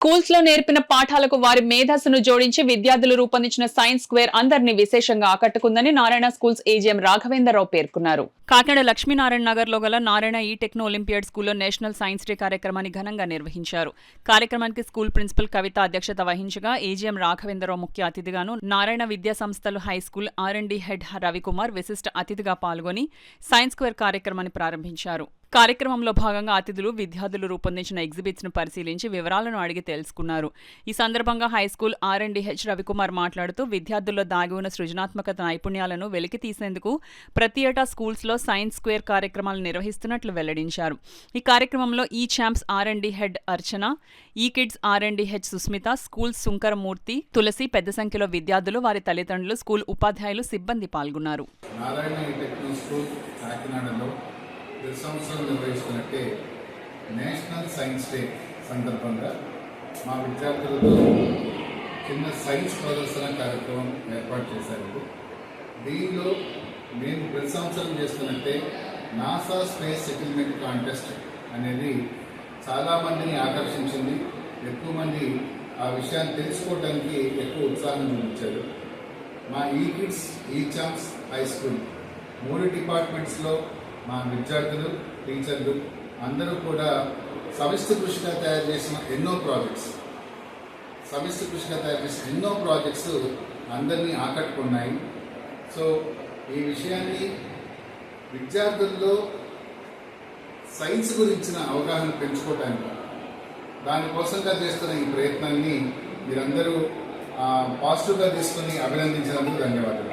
Schools లో నేర్పిన పాఠాలకు వారి మేధస్సును జోడించి విద్యార్థులు రూపొందించిన సైన్స్ స్క్వేర్ అందరినీ విశేషంగా ఆకట్టుకుందని నారాయణ స్కూల్స్ ఏజీఎం రాఘవేంద్రరావు పేర్కొన్నారు. కాకినాడ లక్ష్మీనారాయణ నగర్ లో గల నారాయణ ఈ టెక్నో ఒలింపియాడ్ స్కూల్లో నేషనల్ సైన్స్ డే కార్యక్రమాన్ని ఘనంగా నిర్వహించారు. కార్యక్రమానికి స్కూల్ ప్రిన్సిపల్ కవిత అధ్యక్షత వహించగా ఏజీఎం రాఘవేంద్రరావు ముఖ్య అతిథిగాను, నారాయణ విద్యా సంస్థలు హైస్కూల్ R&D హెడ్ రవికుమార్ విశిష్ట అతిథిగా పాల్గొని సైన్స్ స్క్వేర్ కార్యక్రమాన్ని ప్రారంభించారు. కార్యక్రమంలో భాగంగా అతిథులు విద్యార్థులు రూపొందించిన ఎగ్జిబిట్స్ ను పరిశీలించి వివరాలను అడిగి తెలుసుకున్నారు. ఈ సందర్భంగా హైస్కూల్ R&D హెడ్ రవికుమార్ మాట్లాడుతూ విద్యార్థుల్లో దాగి ఉన్న సృజనాత్మక నైపుణ్యాలను వెలికి తీసేందుకు ప్రతి ఏటా స్కూల్స్ లో సైన్స్ స్క్వేర్ కార్యక్రమాలు నిర్వహిస్తున్నట్లు వెల్లడించారు. ఈ కార్యక్రమంలో ఈ ఛాంప్స్ R&D హెడ్ అర్చన, ఈ kids R&D head Susmita, school Sunkaramurthy, Tulasi, పెద్ద సంఖ్యలో విద్యార్థులు, వారి తల్లిదండ్రులు, స్కూల్ ఉపాధ్యాయులు, సిబ్బంది పాల్గొన్నారు. సంవత్సరం నిర్వహిస్తున్నట్టే నేషనల్ సైన్స్ డే సందర్భంగా మా విద్యార్థులతో చిన్న సైన్స్ ప్రదర్శన కార్యక్రమం ఏర్పాటు చేశారు. దీనిలో మేము ప్రతి సంవత్సరం చేస్తున్నట్టే నాసా స్పేస్ సెటిల్మెంట్ కాంటెస్ట్ అనేది చాలామందిని ఆకర్షించింది. ఎక్కువ మంది ఆ విషయాన్ని తెలుసుకోవడానికి ఎక్కువ ఉత్సాహం చూపించారు. మా ఈ కిడ్స్ ఈ ఛాంప్స్ హై స్కూల్ 3 డిపార్ట్మెంట్స్లో మా విద్యార్థులు, టీచర్లు అందరూ కూడా సమిష్టి కృషిగా తయారు చేసిన ఎన్నో ప్రాజెక్ట్స్ అందరినీ ఆకట్టుకున్నాయి. సో ఈ విషయాన్ని విద్యార్థుల్లో సైన్స్ గురించిన అవగాహన పెంచుకోవడానికి దానికోసంగా చేస్తున్న ఈ ప్రయత్నాన్ని మీరందరూ పాజిటివ్గా తీసుకుని అభినందించినందుకు ధన్యవాదాలు.